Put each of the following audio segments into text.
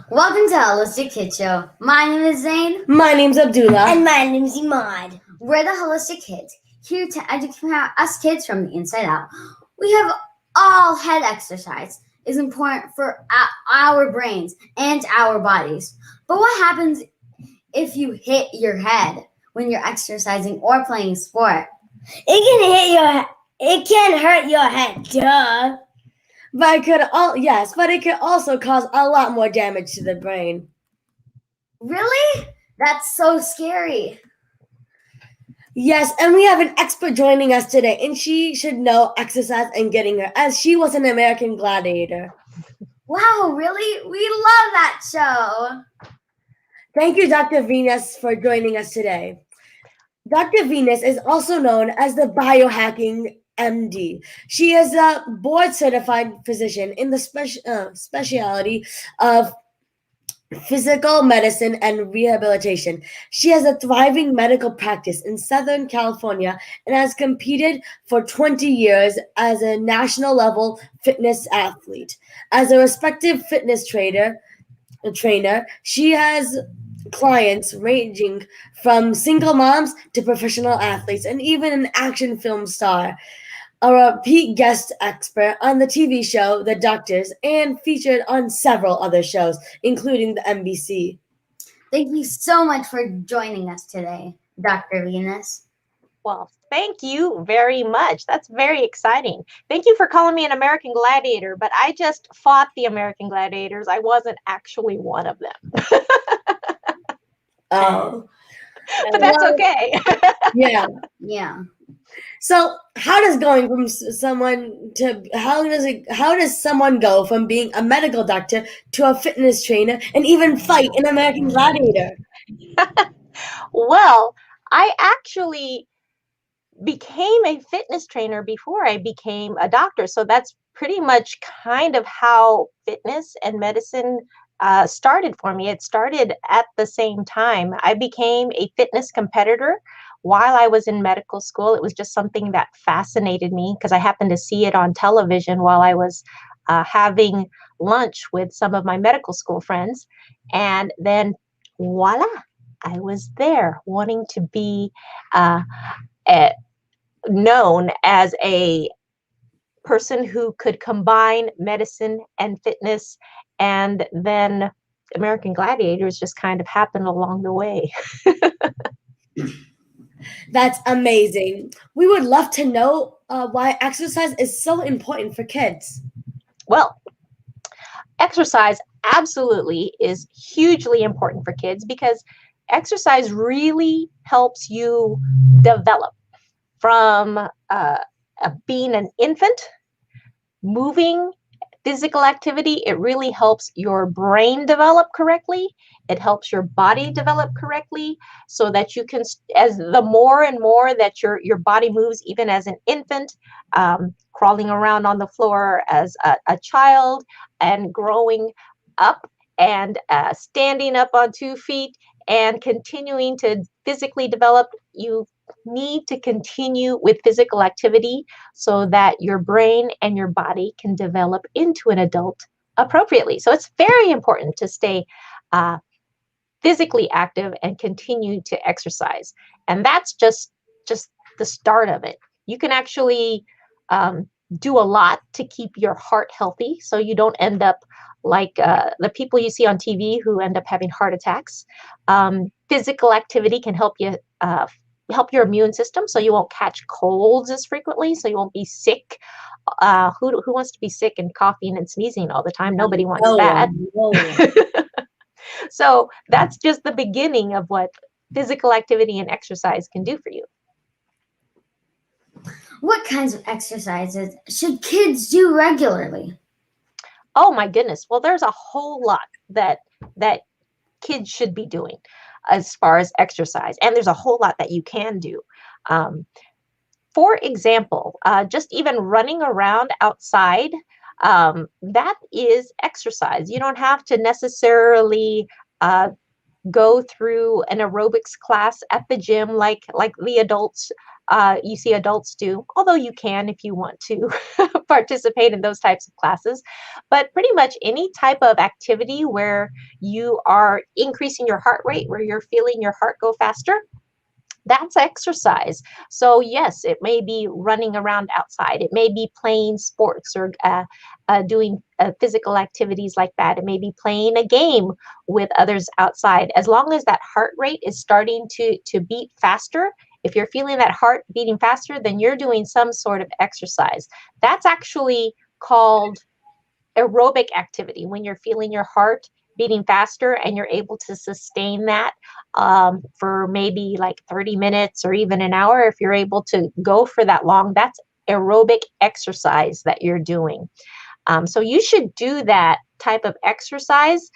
Welcome to Holistic Kid Show. My name is Zane. My name's Abdullah. And my name's Imad. We're the Holistic Kids, here to educate us kids from the inside out. We have all head exercise is important for our brains and our bodies. But what happens if you hit your head when you're exercising or playing sport? It can hurt your head, duh. But it could also cause a lot more damage to the brain. Really? That's so scary. Yes, and we have an expert joining us today, and she should know exercise and getting her, as she was an American Gladiator. Wow, really? We love that show. Thank you, Dr. Venus, for joining us today. Dr. Venus is also known as the Biohacking M.D. She is a board-certified physician in the specialty of Physical Medicine and Rehabilitation. She has a thriving medical practice in Southern California and has competed for 20 years as a national-level fitness athlete. As a respected fitness trainer, she has clients ranging from single moms to professional athletes and even an action film star. A repeat guest expert on the TV show The Doctors and featured on several other shows, including the NBC. Thank you so much for joining us today, Dr. Venus. Well, thank you very much. That's very exciting. Thank you for calling me an American Gladiator, but I just fought the American Gladiators. I wasn't actually one of them. Oh. But that's okay. Yeah. So how does someone go from being a medical doctor to a fitness trainer and even fight an American Gladiator? Well, I actually became a fitness trainer before I became a doctor. So that's pretty much kind of how fitness and medicine started for me. It started at the same time. I became a fitness competitor while I was in medical school. It was just something that fascinated me because I happened to see it on television while I was having lunch with some of my medical school friends. And then voila, I was there wanting to be known as a person who could combine medicine and fitness. And then American Gladiators just kind of happened along the way. That's amazing. We would love to know why exercise is so important for kids. Well, exercise absolutely is hugely important for kids because exercise really helps you develop from being an infant, moving, physical activity. It really helps your brain develop correctly. It helps your body develop correctly so that you can, as the more and more that your body moves, even as an infant, crawling around on the floor as a child and growing up and standing up on 2 feet and continuing to physically develop, you need to continue with physical activity so that your brain and your body can develop into an adult appropriately. So it's very important to stay physically active and continue to exercise. And that's just the start of it. You can actually do a lot to keep your heart healthy so you don't end up like the people you see on TV who end up having heart attacks. Physical activity can help you help your immune system so you won't catch colds as frequently, so you won't be sick. Who wants to be sick and coughing and sneezing all the time? Nobody wants that. So that's just the beginning of what physical activity and exercise can do for you. What kinds of exercises should kids do regularly? Oh my goodness. Well, there's a whole lot that kids should be doing as far as exercise. And there's a whole lot that you can do. For example, just even running around outside, that is exercise. You don't have to necessarily go through an aerobics class at the gym like the adults you see adults do, although you can if you want to participate in those types of classes. But pretty much any type of activity where you are increasing your heart rate, where you're feeling your heart go faster, that's exercise. So yes, it may be running around outside. It may be playing sports or doing physical activities like that. It may be playing a game with others outside. As long as that heart rate is starting to beat faster, if you're feeling that heart beating faster, then you're doing some sort of exercise. That's actually called aerobic activity, when you're feeling your heart beating faster and you're able to sustain that for maybe like 30 minutes or even an hour. If you're able to go for that long, that's aerobic exercise that you're doing. So you should do that type of exercise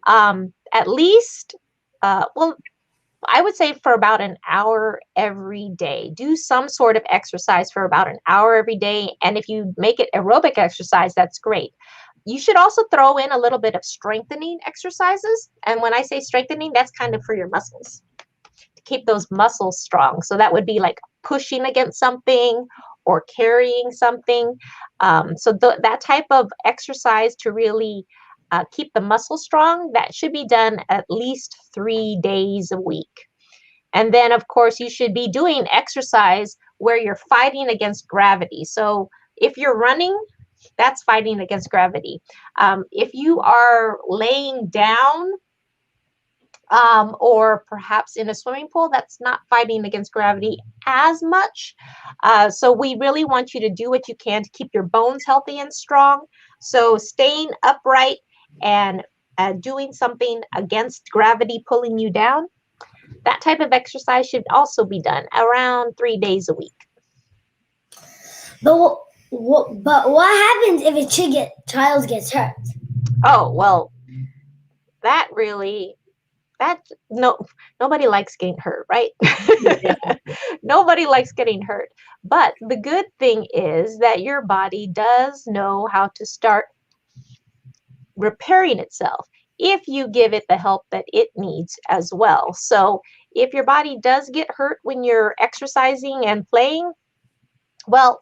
at least, well, I would say for about an hour every day. Do some sort of exercise for about an hour every day. And if you make it aerobic exercise, that's great. You should also throw in a little bit of strengthening exercises. And when I say strengthening, that's kind of for your muscles, to keep those muscles strong. So that would be like pushing against something or carrying something. That type of exercise to really keep the muscle strong, that should be done at least 3 days a week. And then, of course, you should be doing exercise where you're fighting against gravity. So if you're running, that's fighting against gravity. If you are laying down or perhaps in a swimming pool, that's not fighting against gravity as much. So we really want you to do what you can to keep your bones healthy and strong. So staying upright and doing something against gravity pulling you down, that type of exercise should also be done around 3 days a week. But what happens if a child gets hurt? Oh, well, nobody likes getting hurt, right? Nobody likes getting hurt. But the good thing is that your body does know how to start repairing itself if you give it the help that it needs as well. So if your body does get hurt when you're exercising and playing, well,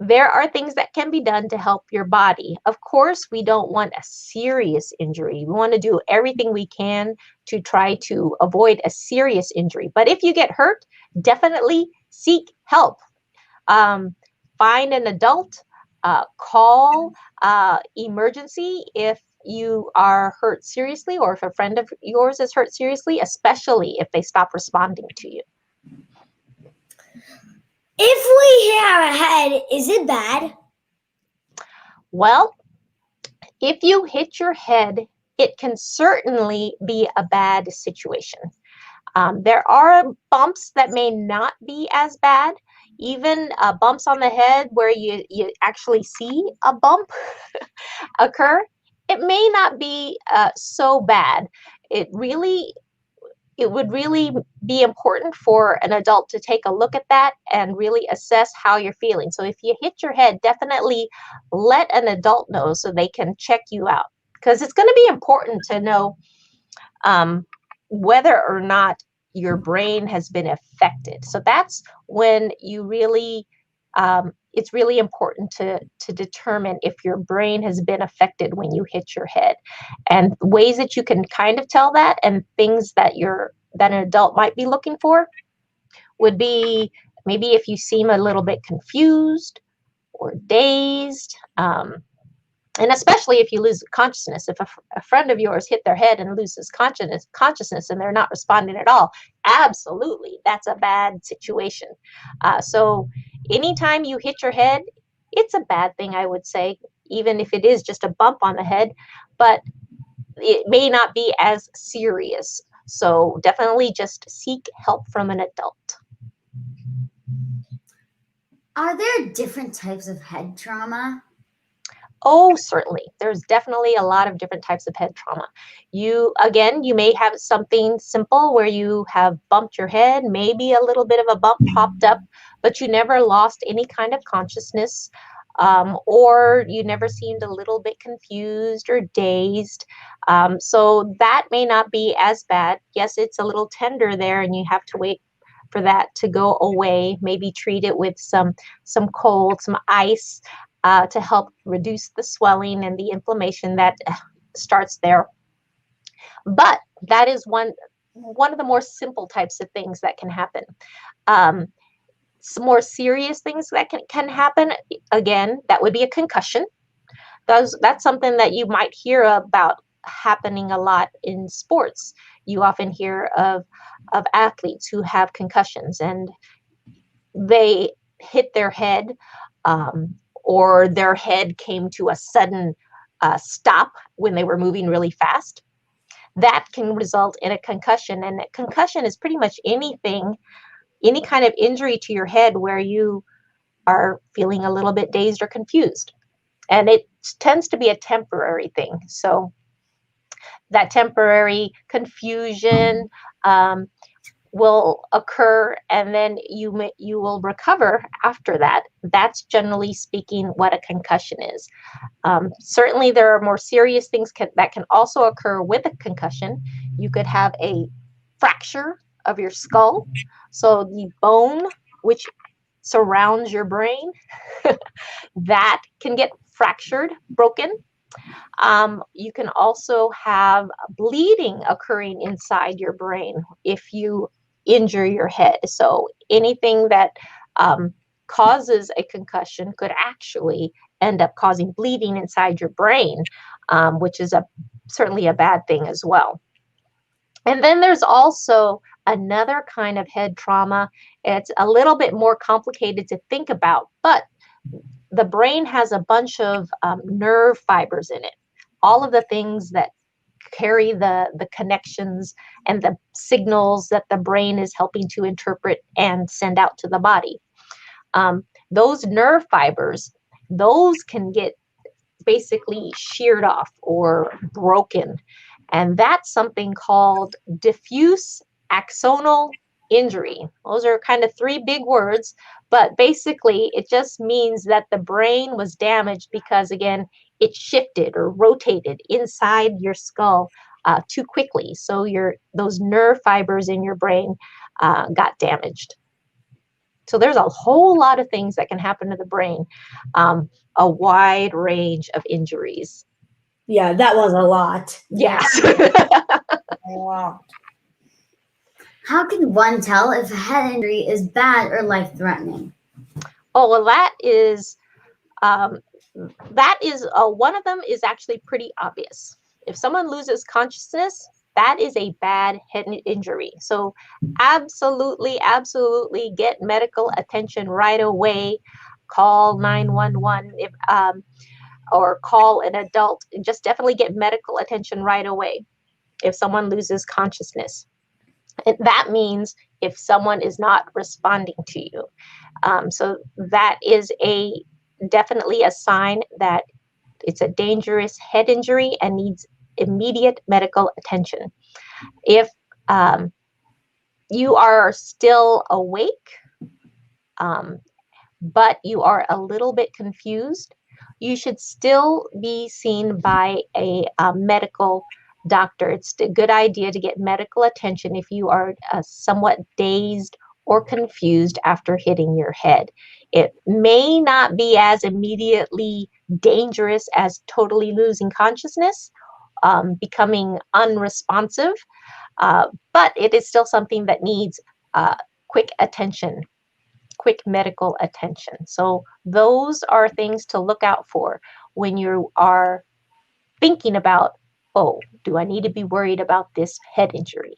there are things that can be done to help your body. Of course, we don't want a serious injury. We want to do everything we can to try to avoid a serious injury. But if you get hurt, definitely seek help. Find an adult, call emergency if you are hurt seriously, or if a friend of yours is hurt seriously, especially if they stop responding to you. If we hit our head, is it bad? Well, if you hit your head, it can certainly be a bad situation. There are bumps that may not be as bad, even bumps on the head where you actually see a bump occur. It may not be so bad. It would really be important for an adult to take a look at that and really assess how you're feeling. So if you hit your head, definitely let an adult know so they can check you out, because it's going to be important to know whether or not your brain has been affected. So that's when you really, it's really important to determine if your brain has been affected when you hit your head. And ways that you can kind of tell that, and things that an adult might be looking for, would be maybe if you seem a little bit confused or dazed, and especially if you lose consciousness. If a friend of yours hit their head and loses consciousness and they're not responding at all, absolutely, that's a bad situation. So anytime you hit your head, it's a bad thing, I would say, even if it is just a bump on the head, but it may not be as serious. So definitely just seek help from an adult. Are there different types of head trauma? Oh, certainly. There's definitely a lot of different types of head trauma. You may have something simple where you have bumped your head, maybe a little bit of a bump popped up, but you never lost any kind of consciousness, or you never seemed a little bit confused or dazed. So that may not be as bad. Yes, it's a little tender there and you have to wait for that to go away. Maybe treat it with some cold, some ice to help reduce the swelling and the inflammation that starts there. But that is one of the more simple types of things that can happen. Some more serious things that can happen, again, that would be a concussion. That's something that you might hear about happening a lot in sports. You often hear of athletes who have concussions and they hit their head, or their head came to a sudden stop when they were moving really fast. That can result in a concussion. And a concussion is pretty much any kind of injury to your head where you are feeling a little bit dazed or confused. And it tends to be a temporary thing. So that temporary confusion will occur, and then you will recover after that. That's generally speaking what a concussion is. Certainly, there are more serious things that can also occur with a concussion. You could have a fracture of your skull, so the bone which surrounds your brain that can get fractured, broken. You can also have bleeding occurring inside your brain if you injure your head. So anything that causes a concussion could actually end up causing bleeding inside your brain, which is certainly a bad thing as well. And then there's also another kind of head trauma. It's a little bit more complicated to think about, but the brain has a bunch of nerve fibers in it. All of the things that carry the connections and the signals that the brain is helping to interpret and send out to the body. Those nerve fibers, those can get basically sheared off or broken. And that's something called diffuse axonal injury. Those are kind of three big words, but basically it just means that the brain was damaged because, again, it shifted or rotated inside your skull too quickly. So those nerve fibers in your brain got damaged. So there's a whole lot of things that can happen to the brain, a wide range of injuries. Yeah, that was a lot. Yes. Wow. How can one tell if a head injury is bad or life-threatening? Oh, well, that is one of them is actually pretty obvious. If someone loses consciousness, that is a bad head injury. So absolutely get medical attention right away. Call 911 or call an adult. Just definitely get medical attention right away if someone loses consciousness. And that means if someone is not responding to you. So that is definitely a sign that it's a dangerous head injury and needs immediate medical attention. If you are still awake, but you are a little bit confused, you should still be seen by a medical doctor. It's a good idea to get medical attention if you are somewhat dazed or confused after hitting your head. It may not be as immediately dangerous as totally losing consciousness, becoming unresponsive, but it is still something that needs quick attention, quick medical attention. So those are things to look out for when you are thinking about, oh, do I need to be worried about this head injury?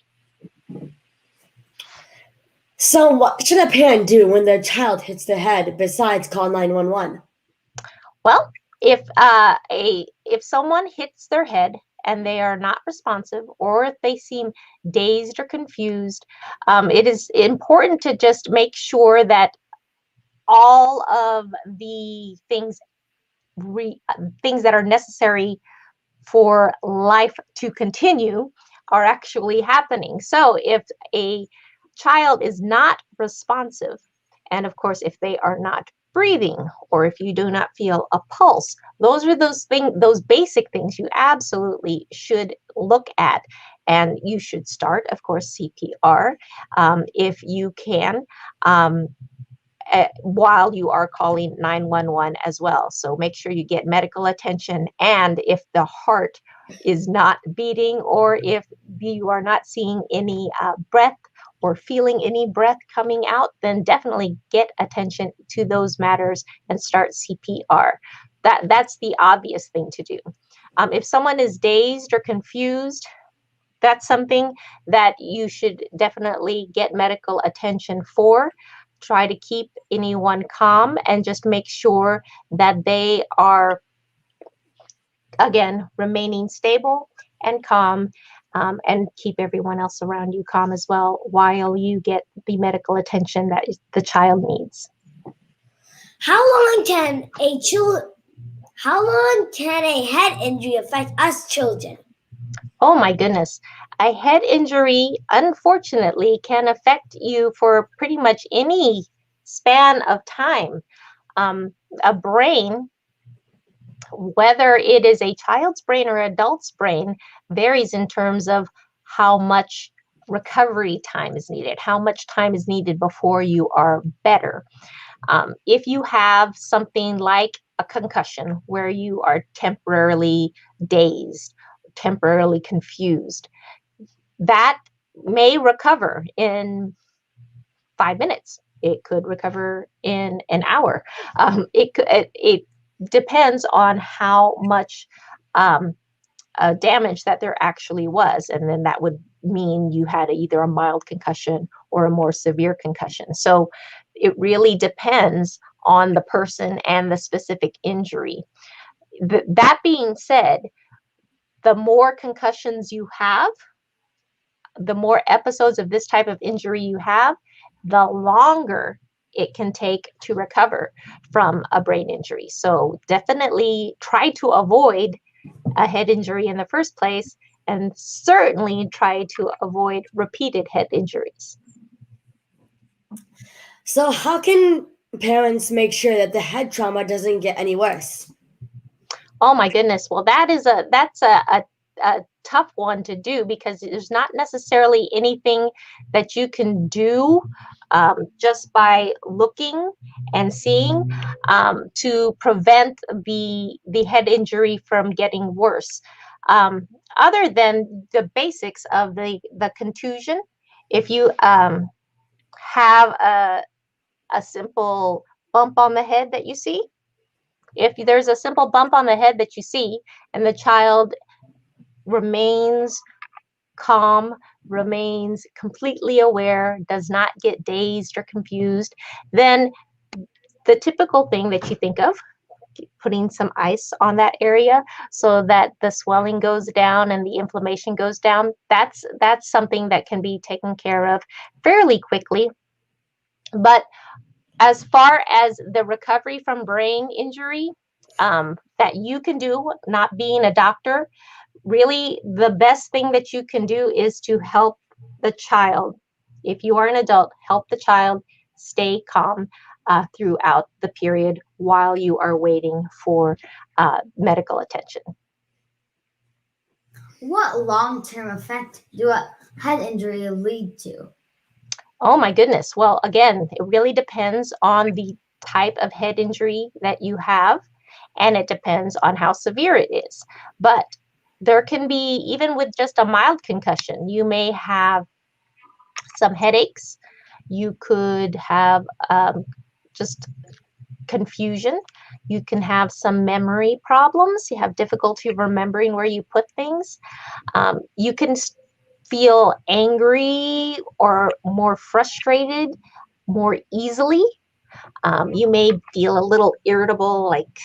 So what should a parent do when their child hits their head besides call 911? Well, if someone hits their head and they are not responsive, or if they seem dazed or confused, it is important to just make sure that all of the things that are necessary for life to continue are actually happening. So if a child is not responsive, and of course, if they are not breathing, or if you do not feel a pulse, those are those basic things you absolutely should look at And you should start, of course, CPR if you can. While you are calling 911 as well. So make sure you get medical attention. And if the heart is not beating, or if you are not seeing any breath or feeling any breath coming out, then definitely get attention to those matters and start CPR. That's the obvious thing to do. If someone is dazed or confused, that's something that you should definitely get medical attention for. Try to keep anyone calm and just make sure that they are, again, remaining stable and calm, and keep everyone else around you calm as well while you get the medical attention that the child needs. How long can a head injury affect us children? Oh my goodness. A head injury, unfortunately, can affect you for pretty much any span of time. A brain, whether it is a child's brain or adult's brain, varies in terms of how much recovery time is needed, how much time is needed before you are better. If you have something like a concussion where you are temporarily dazed, temporarily confused, that may recover in 5 minutes. It could recover in an hour. It depends on how much damage that there actually was, and then that would mean you had either a mild concussion or a more severe concussion. So it really depends on the person and the specific injury. That being said, the more concussions you have, the more episodes of this type of injury you have, the longer it can take to recover from a brain injury. So definitely try to avoid a head injury in the first place, and certainly try to avoid repeated head injuries. So how can parents make sure that the head trauma doesn't get any worse? Oh my goodness. Well, that's a tough one to do, because there's not necessarily anything that you can do just by looking and seeing to prevent the head injury from getting worse. Other than the basics of the contusion, if you have a simple bump on the head that you see, if there's a simple bump on the head that you see and the child remains calm, remains completely aware, does not get dazed or confused, then the typical thing that you think of, putting some ice on that area so that the swelling goes down and the inflammation goes down, that's something that can be taken care of fairly quickly. But as far as the recovery from brain injury, that you can do, not being a doctor, really the best thing that you can do is to help the child. If you are an adult, help the child stay calm throughout the period while you are waiting for medical attention. What long-term effect do a head injury lead to? Oh my goodness. Well, again, it really depends on the type of head injury that you have, and it depends on how severe it is. But there can be, even with just a mild concussion, you may have some headaches. You could have just confusion. You can have some memory problems. You have difficulty remembering where you put things. You can feel angry or more frustrated more easily. You may feel a little irritable, like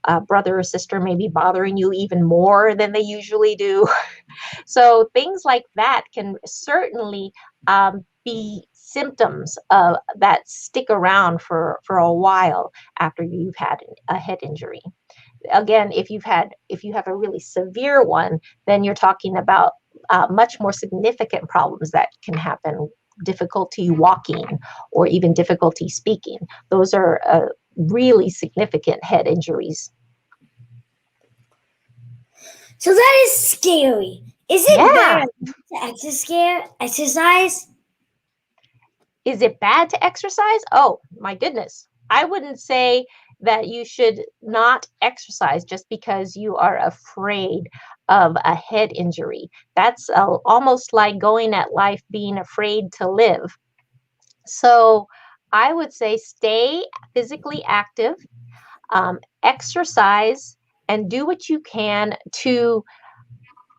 a brother or sister may be bothering you even more than they usually do. So things like that can certainly be symptoms that stick around for a while after you've had a head injury. Again, if you have a really severe one, then you're talking about much more significant problems that can happen. Difficulty walking or even difficulty speaking. Those are really significant head injuries. So that is scary. Is it Yeah. bad to exercise? Is it bad to exercise? Oh, my goodness. I wouldn't say that you should not exercise just because you are afraid of a head injury. That's almost like going at life being afraid to live. So I would say stay physically active, exercise, and do what you can to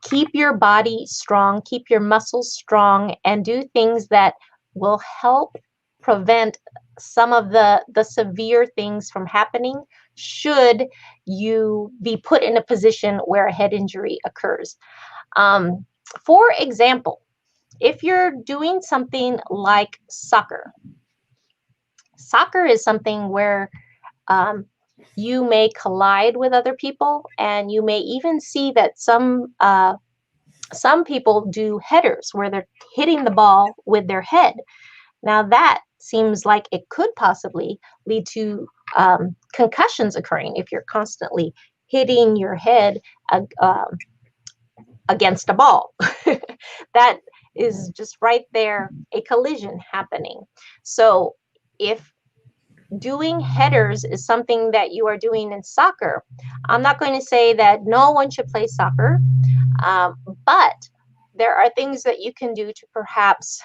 keep your body strong, keep your muscles strong, and do things that will help prevent some of the severe things from happening should you be put in a position where a head injury occurs. Um, for example, if you're doing something like soccer, soccer is something where you may collide with other people, and you may even see that some people do headers where they're hitting the ball with their head. Now, that seems like it could possibly lead to concussions occurring if you're constantly hitting your head against a ball. That is just right there, a collision happening. So, if doing headers is something that you are doing in soccer, I'm not going to say that no one should play soccer, but there are things that you can do to perhaps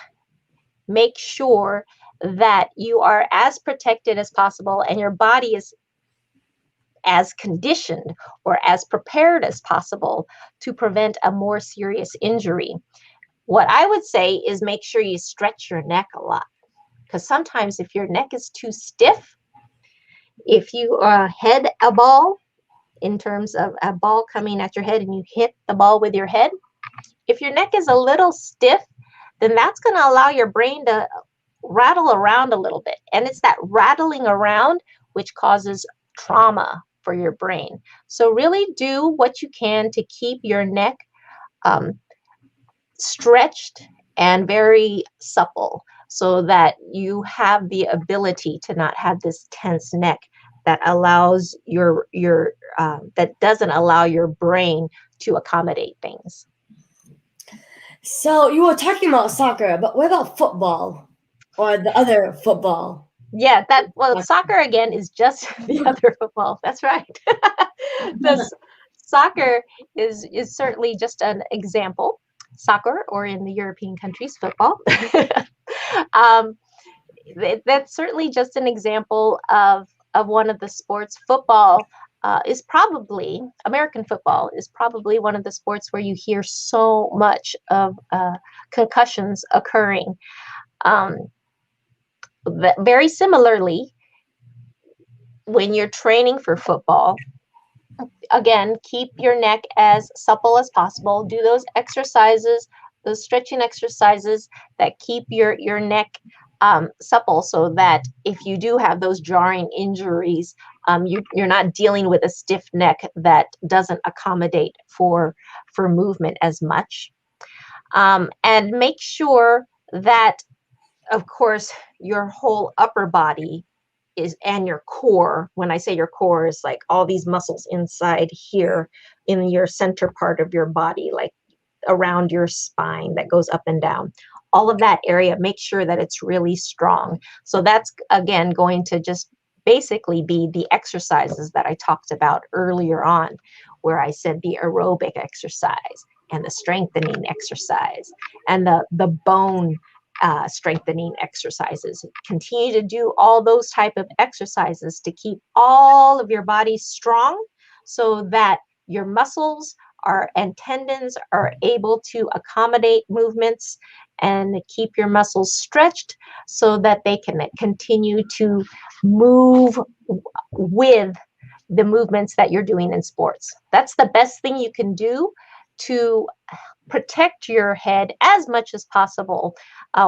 make sure that you are as protected as possible and your body is as conditioned or as prepared as possible to prevent a more serious injury. What I would say is make sure you stretch your neck a lot, because sometimes if your neck is too stiff, if you head a ball, in terms of a ball coming at your head and you hit the ball with your head, if your neck is a little stiff, then that's going to allow your brain to rattle around a little bit. And it's that rattling around which causes trauma for your brain. So really do what you can to keep your neck stretched and very supple so that you have the ability to not have this tense neck that allows that doesn't allow your brain to accommodate things. So you were talking about soccer, but what about football or the other football? Yeah, soccer again is just the other football. That's right. Soccer is certainly just an example. Soccer, or in the European countries, football. um, that's certainly just an example of one of the sports. Football is probably, American football is probably one of the sports where you hear so much of concussions occurring. Very similarly, when you're training for football, again, keep your neck as supple as possible. Do those exercises, those stretching exercises that keep your neck supple, so that if you do have those jarring injuries, you're not dealing with a stiff neck that doesn't accommodate for movement as much. And make sure that, of course, your whole upper body and your core. When I say your core, is like all these muscles inside here in your center part of your body, like around your spine that goes up and down. All of that area, make sure that it's really strong. So that's, again, going to just basically be the exercises that I talked about earlier on, where I said the aerobic exercise and the strengthening exercise and the bone strengthening exercises. Continue to do all those type of exercises to keep all of your body strong, so that your muscles and tendons are able to accommodate movements, and keep your muscles stretched so that they can continue to move with the movements that you're doing in sports. That's the best thing you can do to protect your head as much as possible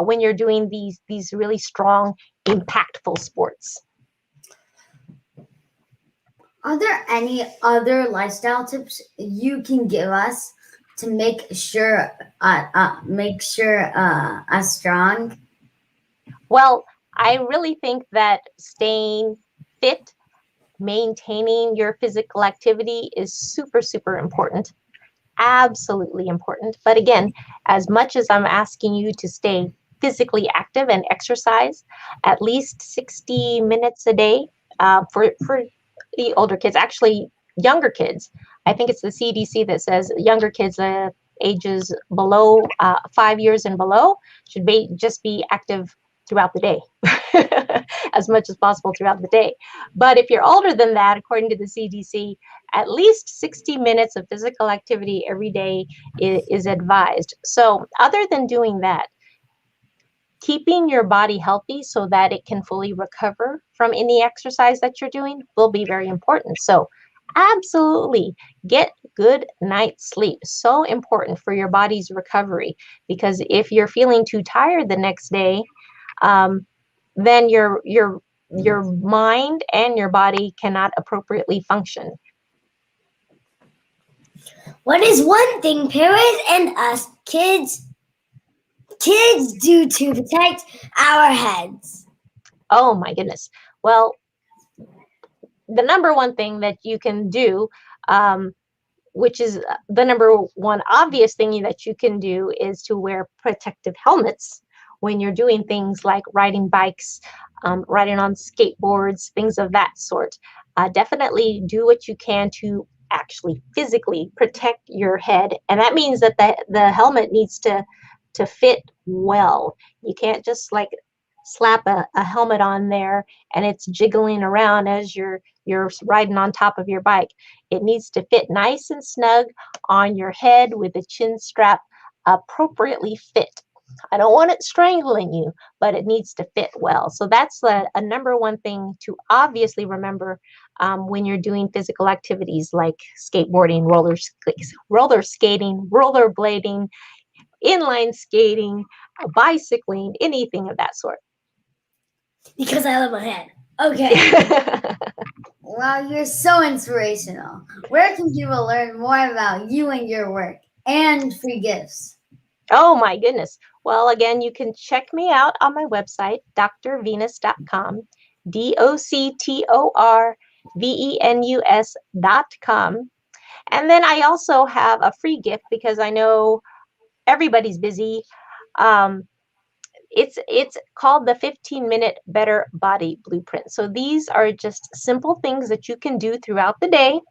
when you're doing these really strong, impactful sports. Are there any other lifestyle tips you can give us to make sure us strong? Well, I really think that staying fit, maintaining your physical activity is super, super important. absolutely important. But again, as much as I'm asking you to stay physically active and exercise at least 60 minutes a day, for the older kids, actually younger kids. I think it's the CDC that says younger kids, ages below 5 years and below, should just be active throughout the day, as much as possible throughout the day. But if you're older than that, according to the CDC, at least 60 minutes of physical activity every day is advised. So other than doing that, keeping your body healthy so that it can fully recover from any exercise that you're doing will be very important. So absolutely get good night's sleep. So important for your body's recovery, because if you're feeling too tired the next day, then your mind and your body cannot appropriately function. What is one thing parents and us kids do to protect our heads? Oh my goodness. Well, the number one thing that you can do, which is the number one obvious thing that you can do, is to wear protective helmets when you're doing things like riding bikes, riding on skateboards, things of that sort. Definitely do what you can to actually physically protect your head. And that means that the helmet needs to fit well. You can't just like slap a helmet on there and it's jiggling around as you're riding on top of your bike. It needs to fit nice and snug on your head with the chin strap appropriately fit. I don't want it strangling you, but it needs to fit well. So that's a number one thing to obviously remember when you're doing physical activities like skateboarding, roller skating, rollerblading, inline skating, bicycling, anything of that sort. Because I love my head. Okay. Wow, you're so inspirational. Where can people learn more about you and your work and free gifts? Oh my goodness. Well, again, you can check me out on my website, drvenus.com, DoctorVenus.com. And then I also have a free gift because I know everybody's busy. It's called the 15-minute Better Body Blueprint. So these are just simple things that you can do throughout the day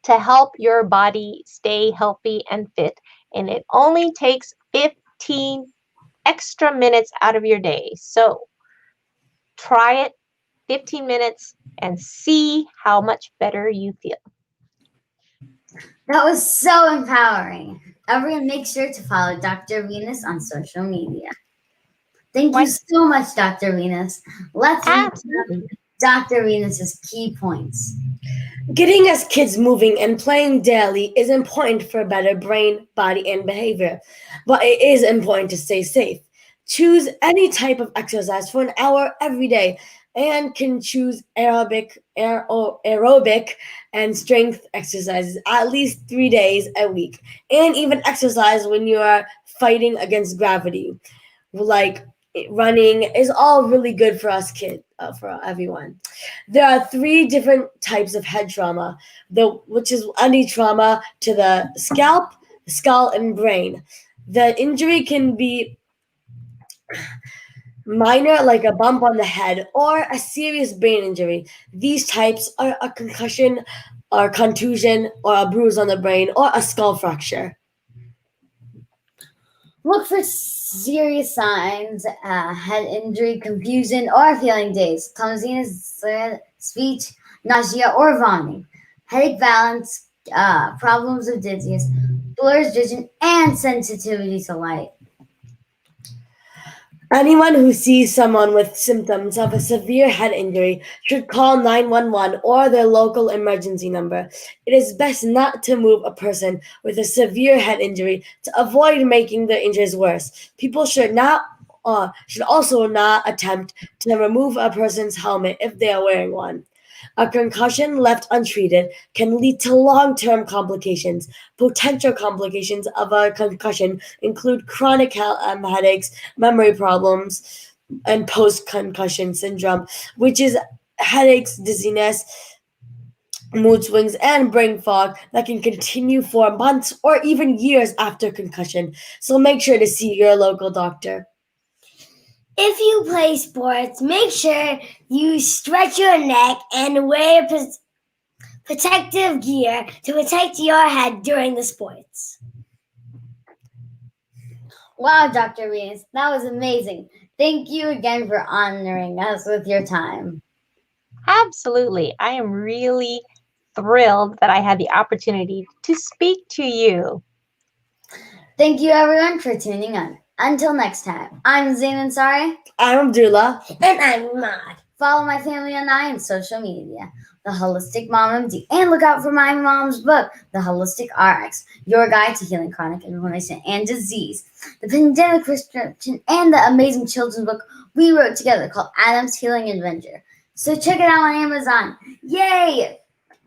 to help your body stay healthy and fit. And it only takes 15 extra minutes out of your day. So try it, 15 minutes, and see how much better you feel. That was so empowering. Everyone make sure to follow Dr. Venus on social media. Thank you so much, Dr. Venus. Let's recap Dr. Venus's key points. Getting us kids moving and playing daily is important for better brain, body, and behavior, but it is important to stay safe. Choose any type of exercise for an hour every day and can choose aerobic and strength exercises at least 3 days a week, and even exercise when you are fighting against gravity, like running is all really good for us kids, for everyone. There are 3 different types of head trauma, which is any trauma to the scalp, skull, and brain. The injury can be minor, like a bump on the head, or a serious brain injury. These types are a concussion, or contusion, or a bruise on the brain, or a skull fracture. Look for serious signs, head injury, confusion, or feeling dazed, clumsiness, speech, nausea, or vomiting, headache, balance, problems of dizziness, blurs vision, and sensitivity to light. Anyone who sees someone with symptoms of a severe head injury should call 911 or their local emergency number. It is best not to move a person with a severe head injury to avoid making the injuries worse. People should also not attempt to remove a person's helmet if they are wearing one. A concussion left untreated can lead to long-term complications. Potential complications of a concussion include chronic headaches, memory problems, and post-concussion syndrome, which is headaches, dizziness, mood swings, and brain fog that can continue for months or even years after concussion. So make sure to see your local doctor. If you play sports, make sure you stretch your neck and wear protective gear to protect your head during the sports. Wow, Dr. Venus, that was amazing. Thank you again for honoring us with your time. Absolutely. I am really thrilled that I had the opportunity to speak to you. Thank you, everyone, for tuning in. Until next time, I'm Zain Ansari. I'm Abdullah. And I'm Maud. Follow my family and I on social media, The Holistic Mom M.D. And look out for my mom's book, The Holistic RX, Your Guide to Healing Chronic Inflammation and Disease, the pandemic prescription, and the amazing children's book we wrote together called Adam's Healing Adventure. So check it out on Amazon. Yay!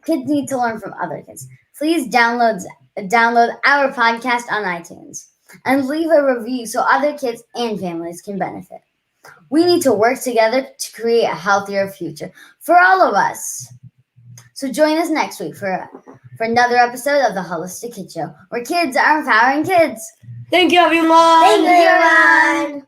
Kids need to learn from other kids. Please download our podcast on iTunes and leave a review so other kids and families can benefit. We need to work together to create a healthier future for all of us. So join us next week for another episode of the Holistic Kid Show, where kids are empowering kids. Thank you, everyone. Thank you, everyone.